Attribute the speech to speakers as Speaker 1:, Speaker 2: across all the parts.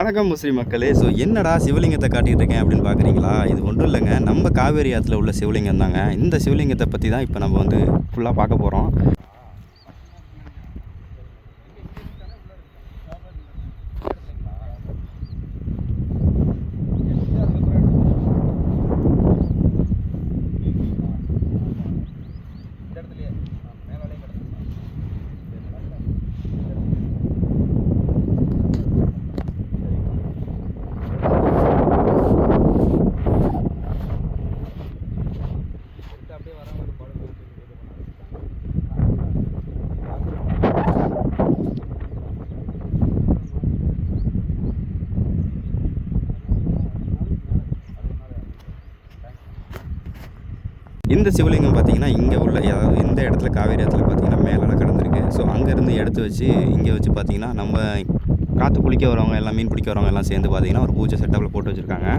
Speaker 1: வணக்கம் முஸ்லீம் மக்களே. ஸோ என்னடா சிவலிங்கத்தை காட்டிகிட்டு இருக்கேன் அப்படின்னு பார்க்குறீங்களா? இது ஒன்றும் இல்லைங்க, நம்ம காவேரி ஆற்றுல உள்ள சிவலிங்கம் தாங்க. இந்த சிவலிங்கத்தை பற்றி தான் இப்போ நம்ம வந்து ஃபுல்லாக பார்க்க போகிறோம். இந்த சிவலிங்கம் பார்த்திங்கன்னா இங்கே உள்ள, அதாவது இந்த இடத்துல காவேரி ஆற்றுல பார்த்திங்கன்னா மேலால் கடந்திருக்கு. ஸோ அங்கேருந்து எடுத்து வச்சு இங்கே வச்சு பார்த்திங்கன்னா நம்ம காற்று குளிக்க வரவங்க எல்லாம், மீன் பிடிக்க வரவங்க எல்லாம் சேர்ந்து பார்த்திங்கன்னா ஒரு பூஜை செட்டப்பில் போட்டு வச்சுருக்காங்க.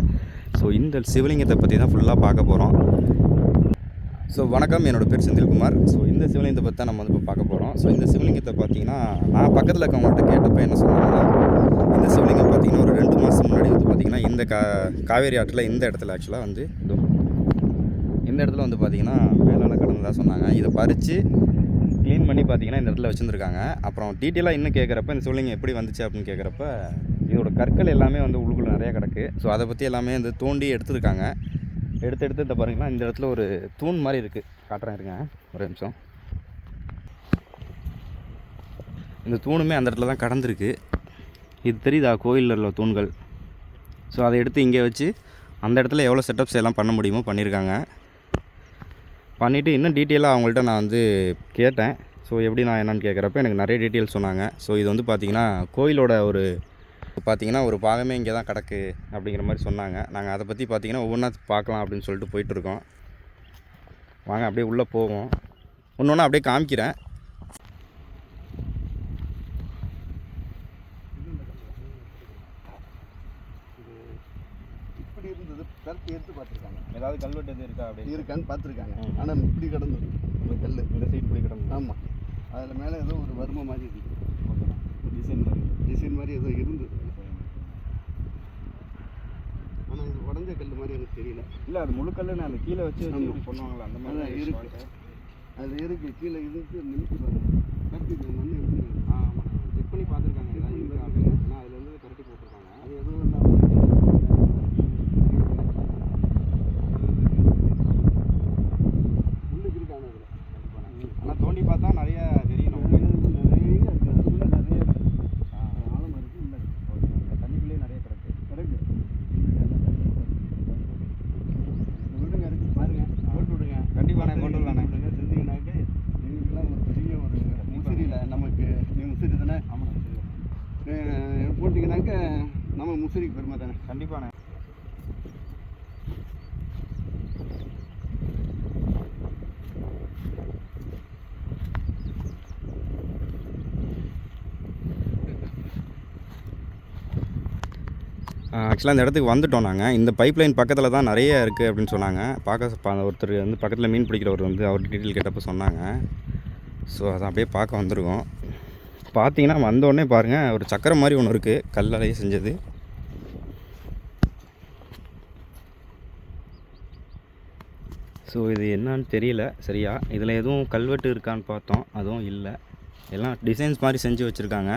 Speaker 1: ஸோ இந்த சிவலிங்கத்தை பற்றி தான் ஃபுல்லாக பார்க்க போகிறோம். ஸோ வணக்கம், என்னோடய பேர் செந்தில்குமார். ஸோ இந்த சிவலிங்கத்தை பற்றி தான் நம்ம வந்து இப்போ பார்க்க போகிறோம். ஸோ இந்த சிவலிங்கத்தை பார்த்திங்கன்னா நான் பக்கத்தில் இருக்கவங்கள்ட்ட கேட்டப்போ என்ன சொன்னாங்கன்னா, இந்த சிவலிங்கம் பார்த்திங்கன்னா ஒரு 2 மாதம் முன்னாடி வந்து பார்த்திங்கன்னா இந்த காவேரி ஆற்றில் இந்த இடத்துல ஆக்சுவலாக வந்து இந்த இடத்துல வந்து பார்த்திங்கன்னா மேலால் கடந்ததாக சொன்னாங்க. இதை பறித்து க்ளீன் பண்ணி பார்த்திங்கன்னா இந்த இடத்துல வச்சுருந்துருக்காங்க. அப்புறம் டீட்டெயிலாக இன்னும் கேட்குறப்ப இந்த சிவலிங்கம் எப்படி வந்துச்சு அப்படின்னு கேட்குறப்ப இதோட கற்கள் எல்லாமே வந்து உள்ளுக்குள்ளே நிறையா கிடக்கு. ஸோ அதை பற்றி எல்லாமே வந்து தோண்டி எடுத்துருக்காங்க. எடுத்து இந்த பாருங்கன்னா இந்த இடத்துல ஒரு தூண் மாதிரி இருக்குது, காட்டுறேன் இருங்க ஒரு நிமிஷம். இந்த தூணுமே அந்த இடத்துல தான் கடந்திருக்கு. இது தெரியுதா, கோயிலில் உள்ள தூண்கள். ஸோ அதை எடுத்து இங்கே வச்சு அந்த இடத்துல எவ்வளோ செட்டப்ஸ் எல்லாம் பண்ண முடியுமோ பண்ணியிருக்காங்க. பண்ணிவிட்டு இன்னும் டீட்டெயிலாக அவங்கள்ட்ட நான் வந்து கேட்டேன். ஸோ எப்படி நான் என்னென்னு கேட்குறப்ப எனக்கு நிறைய டீட்டெயில்ஸ் சொன்னாங்க. ஸோ இது வந்து பார்த்திங்கன்னா கோயிலோட ஒரு பாகமே இங்கே தான் கிடக்கு அப்படிங்கிற மாதிரி சொன்னாங்க. நாங்கள் அதை பற்றி பார்த்திங்கன்னா ஒவ்வொன்றா பார்க்கலாம் அப்படின்னு சொல்லிட்டு போயிட்டுருக்கோம். வாங்க அப்படியே உள்ளே போவோம், ஒன்று ஒன்றா அப்படியே காமிக்கிறேன்.
Speaker 2: எடுத்து பார்த்துருக்காங்க,
Speaker 1: ஏதாவது கல்வெட்டு எது இருக்கா அப்படி
Speaker 2: இருக்கான்னு பார்த்துருக்காங்க. ஆனால் இப்படி கிடந்தது ஒரு கல்,
Speaker 1: இந்த சைடு இப்படி கிடந்தது.
Speaker 2: ஆமாம், அதில் மேலே ஏதோ ஒரு வர்ம மாதிரி இருக்குது, டிசைன் மாதிரி ஏதோ இருந்தது. ஆனால் இது உடஞ்ச கல் மாதிரி எனக்கு தெரியல.
Speaker 1: இல்லை, அது முழு கல்லுன்னு அந்த கீழே வச்சு பண்ணுவாங்களா அந்த மாதிரி
Speaker 2: தான் இருக்குது. அது இருக்குது, கீழே இருந்து நிமித்தி பாருங்க, மண் எடுத்துருக்காங்க.
Speaker 1: ஆமாம், செக் பண்ணி பார்த்துருக்காங்க ஏதாவது இருக்கா அப்படின்னு. ஆனால் அதில் வந்து கரட்டி போட்டிருக்காங்க.
Speaker 2: அது எதுவும்
Speaker 1: ஆனால் தோண்டி பார்த்தா நிறைய தெரியும்,
Speaker 2: நிறைய இருக்குது. அதுக்குள்ளே நிறைய ஆழம் இருக்குது. இல்லை,
Speaker 1: தண்ணிக்குள்ளேயே நிறைய கிடக்கு.
Speaker 2: விடுங்க, இருக்குது பாருங்க, போட்டு விடுங்க.
Speaker 1: கண்டிப்பாக நான் கொண்டு வரலானே.
Speaker 2: செஞ்சீங்கன்னாக்க எங்களுக்கெல்லாம் ஒரு பெரிய ஒரு முசிறியில் நமக்கு, நீ முசிறி தானே?
Speaker 1: ஆமாம்,
Speaker 2: போட்டிங்கனாக்க நம்ம முசிறிக்கு பெருமை தானே.
Speaker 1: கண்டிப்பாண்ணே. ஆக்சுவலாக இந்த இடத்துக்கு வந்துவிட்டோம் நாங்கள். இந்த பைப் லைன் பக்கத்தில் தான் நிறைய இருக்குது அப்படின்னு சொன்னாங்க. ஒருத்தர் வந்து பக்கத்தில் மீன் பிடிக்கிறவர் வந்து அவர் டீட்டெயில் கேட்டப்போ சொன்னாங்க. ஸோ அதை அப்படியே பார்க்க வந்திருக்கோம். பார்த்தீங்கன்னா வந்தோடனே பாருங்கள், ஒரு சக்கரம் மாதிரி ஒன்று இருக்குது, கல்லாலேயே செஞ்சது. ஸோ இது என்னான்னு தெரியல சரியா. இதில் எதுவும் கல்வெட்டு இருக்கான்னு பார்த்தோம், அதுவும் இல்லை. எல்லாம் டிசைன்ஸ் மாதிரி செஞ்சு வச்சுருக்காங்க.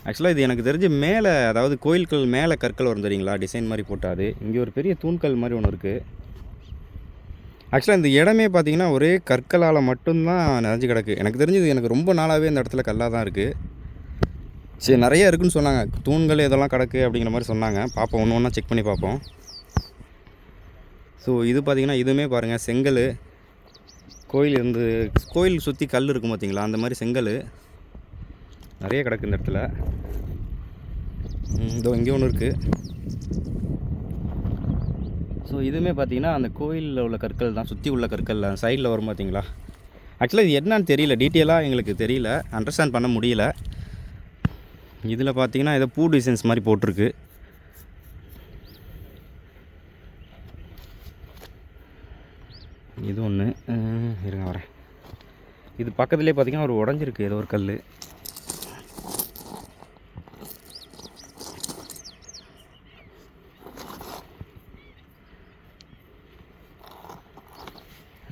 Speaker 1: ஆக்சுவலாக இது எனக்கு தெரிஞ்சு மேலே, அதாவது கோயில்கள் மேலே கற்கள் வரும் தெரியுங்களா, டிசைன் மாதிரி போட்டாது. இங்கே ஒரு பெரிய தூண்கல் மாதிரி ஒன்று இருக்குது. ஆக்சுவலாக இந்த இடமே பார்த்திங்கன்னா ஒரே கற்களால் மட்டும்தான் நிறைஞ்சு கிடக்கு. எனக்கு தெரிஞ்சது, எனக்கு ரொம்ப நாளாகவே இந்த இடத்துல கல்லாக தான் இருக்குது. சரி, நிறைய இருக்குதுன்னு சொன்னாங்க, தூண்கள் இதெல்லாம் கிடக்கு அப்படிங்கிற மாதிரி சொன்னாங்க. பார்ப்போம், ஒன்று ஒன்றா செக் பண்ணி பார்ப்போம். ஸோ இது பார்த்திங்கன்னா இதுவுமே பாருங்கள், செங்கல். கோயில் சுற்றி கல் இருக்கும் பார்த்திங்களா, அந்த மாதிரி செங்கல் நிறைய கிடக்கு இந்த இடத்துல. இதோ இங்கே ஒன்று இருக்குது. ஸோ இதுவுமே பார்த்திங்கன்னா அந்த கோயிலில் உள்ள கற்கள் தான், சுற்றி உள்ள கற்கள் சைடில் வரும் பார்த்திங்களா. ஆக்சுவலாக இது என்னன்னு தெரியல, டீட்டெயிலாக எங்களுக்கு தெரியல, அண்டர்ஸ்டாண்ட் பண்ண முடியல. இதில் பார்த்திங்கன்னா ஏதோ பூ டிசைன்ஸ் மாதிரி போட்டிருக்கு. இது ஒன்று இருங்க வரேன். இது பக்கத்துலேயே பார்த்திங்கன்னா ஒரு உடஞ்சிருக்கு ஏதோ ஒரு கல்.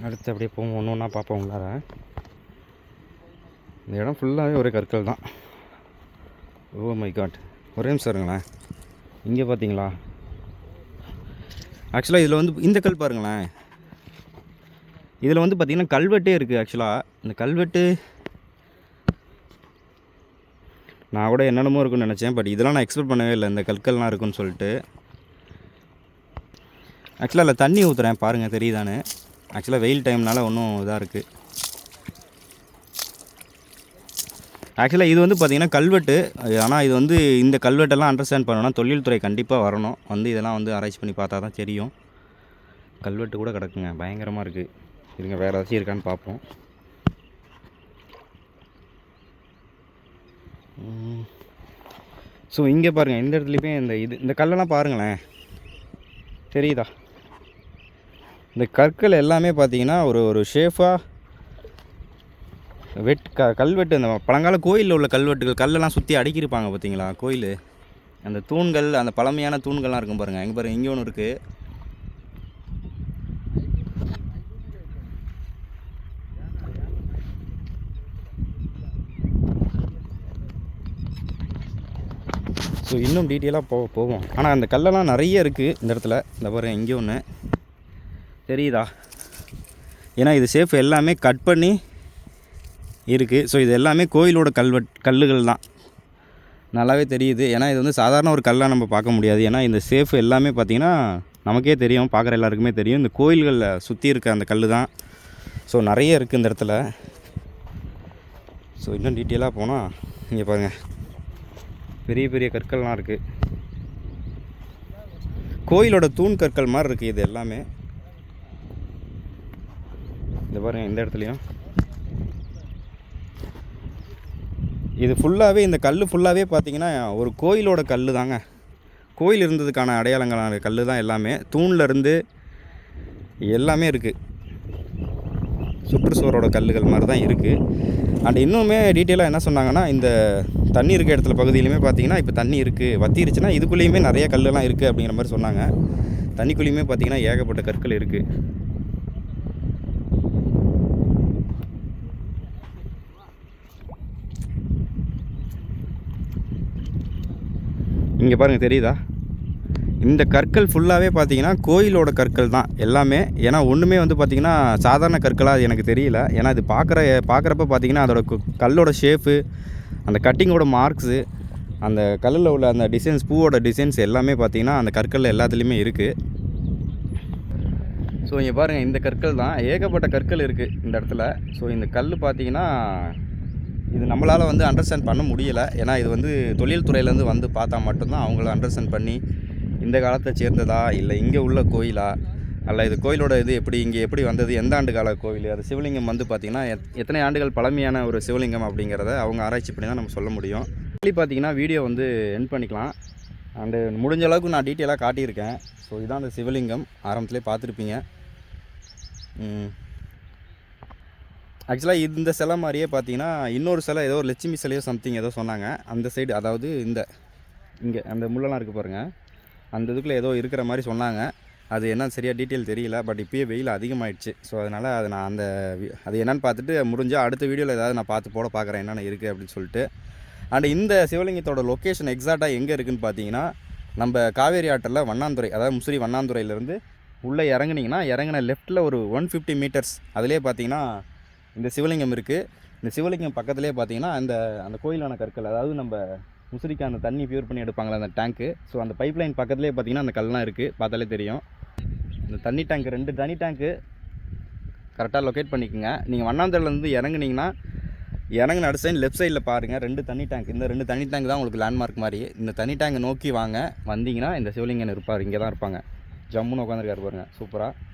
Speaker 1: அடுத்து அப்படியே போவோம், ஒன்று ஒன்றா பார்ப்போம் உள்ளார. இந்த இடம் ஃபுல்லாகவே ஒரே கற்கள் தான். ஓ மை காட், ஒரே நிமிஷம் இருங்களேன். இங்கே பார்த்தீங்களா, ஆக்சுவலாக இதில் வந்து இந்த கல் பாருங்களேன், இதில் வந்து பார்த்திங்கன்னா கல்வெட்டே இருக்குது. ஆக்சுவலாக இந்த கல்வெட்டு நான் கூட என்னென்னமோ இருக்குன்னு நினச்சேன், பட் இதெல்லாம் நான் எக்ஸ்பெக்ட் பண்ணவே இல்லை, இந்த கற்கள்லாம் இருக்குன்னு சொல்லிட்டு. ஆக்சுவலாக அதில் தண்ணி ஊற்றுறேன் பாருங்கள், தெரியுதானு. ஆக்சுவலாக வெயில் டைம்னால ஒன்றும் இதாக இருக்குது. ஆக்சுவலாக இது வந்து பார்த்திங்கன்னா கல்வெட்டு. ஆனால் இது வந்து இந்த கல்வெட்டெல்லாம் அண்டர்ஸ்டாண்ட் பண்ணணும்னா தொழில்துறை கண்டிப்பாக வரணும், வந்து இதெல்லாம் வந்து ஆராய்ச்சி பண்ணி பார்த்தா தான் தெரியும். கல்வெட்டு கூட கிடக்குங்க, பயங்கரமாக இருக்குது. இருங்க வேறு ஏதாச்சும் இருக்கான்னு பார்ப்போம். ஸோ இங்கே பாருங்கள், இந்த இடத்துலையுமே இந்த கல்லெல்லாம் பாருங்களேன், தெரியுதா? இந்த கற்கள் எல்லாமே பார்த்தீங்கன்னா ஒரு ஷேஃபாக கல்வெட்டு, அந்த பழங்கால கோயிலில் உள்ள கல்வெட்டுகள், கல்லெல்லாம் சுற்றி அடுக்கியிருப்பாங்க பார்த்தீங்களா கோயில். அந்த தூண்கள், அந்த பழமையான தூண்கள்லாம் இருக்கும் பாருங்கள். எங்கே பாருங்கள், இங்கே ஒன்று இருக்குது. ஸோ இன்னும் டீட்டெயிலாக போவோம். ஆனால் அந்த கல்லெல்லாம் நிறைய இருக்குது இந்த இடத்துல. இந்த பாருங்கள், இங்கே ஒன்று தெரியுதா? ஏன்னா இது ஷேஃப் எல்லாமே கட் பண்ணி இருக்குது. ஸோ இது எல்லாமே கோயிலோட கல்லுகள் தான், நல்லாவே தெரியுது. ஏன்னா இது வந்து சாதாரண ஒரு கல்லாக நம்ம பார்க்க முடியாது. ஏன்னா இந்த ஷேஃப் எல்லாமே பார்த்திங்கன்னா நமக்கே தெரியும், பார்க்குற எல்லாருக்குமே தெரியும், இந்த கோயில்களில் சுற்றி இருக்க அந்த கல் தான். ஸோ நிறைய இருக்குது இந்த இடத்துல. ஸோ இன்னும் டீட்டெயிலாக போனால் இங்கே பாருங்கள், பெரிய பெரிய கற்கள்லாம் இருக்குது. கோயிலோட தூண் கற்கள் மாதிரி இருக்குது இது எல்லாமே. இந்த பாருங்கள், இந்த இடத்துலையும் இது ஃபுல்லாகவே, இந்த கல் ஃபுல்லாகவே பார்த்திங்கன்னா ஒரு கோயிலோட கல் தாங்க. கோயில் இருந்ததுக்கான அடையாளங்களான கல் தான் எல்லாமே. தூணில் இருந்து எல்லாமே இருக்குது, சுற்றுச்சுவரோட கல்லுகள் மாதிரி தான் இருக்குது. அண்ட் இன்னுமே டீட்டெயிலாக என்ன சொன்னாங்கன்னா, இந்த தண்ணி இருக்க இடத்துல பகுதியிலுமே பார்த்திங்கன்னா இப்போ தண்ணி இருக்குது, வத்திருச்சுன்னா இதுக்குள்ளேயுமே நிறைய கல்லெல்லாம் இருக்குது அப்படிங்கிற மாதிரி சொன்னாங்க. தண்ணிக்குள்ளேயுமே பார்த்திங்கன்னா ஏகப்பட்ட கற்கள் இருக்குது. இங்கே பாருங்கள், தெரியுதா? இந்த கற்கள் ஃபுல்லாகவே பார்த்தீங்கன்னா கோயிலோட கற்கள் தான் எல்லாமே. ஏன்னா ஒன்றுமே வந்து பார்த்திங்கன்னா சாதாரண கற்களாக அது எனக்கு தெரியல. ஏன்னா இது பார்க்குறப்ப பார்த்திங்கன்னா அதோட கல்லோட ஷேப்பு, அந்த கட்டிங்கோட மார்க்ஸு, அந்த கல்லில் உள்ள அந்த டிசைன்ஸ், பூவோட டிசைன்ஸ் எல்லாமே பார்த்திங்கன்னா அந்த கற்களில் எல்லாத்துலேயுமே இருக்குது. ஸோ இங்கே பாருங்கள், இந்த கற்கள் தான், ஏகப்பட்ட கற்கள் இருக்குது இந்த இடத்துல. ஸோ இந்த கல் பார்த்திங்கன்னா இது நம்மளால் வந்து அண்டர்ஸ்டாண்ட் பண்ண முடியலை. ஏன்னா இது வந்து தொழில்துறையிலேருந்து வந்து பார்த்தா மட்டும்தான் அவங்கள அண்டர்ஸ்டாண்ட் பண்ணி இந்த காலத்தை சேர்ந்ததா, இல்லை இங்கே உள்ள கோயிலா, அல்ல இது கோயிலோட இது எப்படி இங்கே எப்படி வந்தது, எந்த ஆண்டு கால கோயில், அது சிவலிங்கம் வந்து பார்த்திங்கன்னா எத்தனை ஆண்டுகள் பழமையான ஒரு சிவலிங்கம் அப்படிங்கிறத அவங்க ஆராய்ச்சி பண்ணி தான் நம்ம சொல்ல முடியும். பார்த்திங்கன்னா வீடியோ வந்து எண்ட் பண்ணிக்கலாம். அண்டு முடிஞ்ச அளவுக்கு நான் டீட்டெயிலாக காட்டியிருக்கேன். ஸோ இதுதான் அந்த சிவலிங்கம், ஆரம்பத்திலே பார்த்துருப்பீங்க. ஆக்சுவலாக இந்த சிலை மாதிரியே பார்த்தீங்கன்னா இன்னொரு சிலை, ஏதோ ஒரு லட்சுமி சிலையோ சம்திங் ஏதோ சொன்னாங்க அந்த சைடு. அதாவது இங்கே அந்த முள்ளெல்லாம் இருக்குது பாருங்கள், அந்த இதுக்குள்ளே ஏதோ இருக்கிற மாதிரி சொன்னாங்க. அது என்ன சரியாக டீட்டெயில் தெரியல. பட் இப்போயே வெயில் அதிகமாகிடுச்சு. ஸோ அதனால் அது நான் அது என்னென்னு பார்த்துட்டு முடிஞ்சால் அடுத்த வீடியோவில் ஏதாவது நான் பார்க்குறேன் என்னென்ன இருக்குது அப்படின்னு சொல்லிட்டு. அண்ட் இந்த சிவலிங்கத்தோட லொக்கேஷன் எக்ஸாக்டாக எங்கே இருக்குதுன்னு பார்த்தீங்கன்னா, நம்ம காவேரி ஆற்றில் வண்ணாந்துறை, அதாவது முசிறி வண்ணாந்துறையிலேருந்து உள்ளே இறங்கின லெஃப்ட்டில் ஒரு 150 மீட்டர்ஸ் அதிலே பார்த்தீங்கன்னா இந்த சிவலிங்கம் இருக்குது. இந்த சிவலிங்கம் பக்கத்துலேயே பார்த்தீங்கன்னா அந்த கோயிலான கற்கள், அதாவது நம்ம முசிறிக்கு அந்த தண்ணி பியூர் பண்ணி எடுப்பாங்களே அந்த டேங்க்கு, ஸோ அந்த பைப் லைன் பக்கத்துலேயே பார்த்தீங்கன்னா அந்த கல்லாம் இருக்குது, பார்த்தாலே தெரியும். இந்த தண்ணி டேங்க், 2 தண்ணி டேங்க்கு கரெக்டாக லொக்கேட் பண்ணிக்கோங்க. நீங்கள் வண்ணாந்துறையிலேருந்து இறங்குனீங்கன்னா இறங்குன அடுத்த சைடு லெஃப்ட் சைடில் பாருங்கள் 2 தண்ணி டேங்க். இந்த 2 தண்ணி டேங்க் தான் உங்களுக்கு லேண்ட்மார்க் மாதிரி. இந்த தண்ணி டேங்கை நோக்கி வந்தீங்கன்னா இந்த சிவலிங்கன் இருப்பார், இங்கே தான் இருப்பாங்க. ஜம்முன்னு உட்காந்துருக்காரு பாருங்கள், சூப்பராக.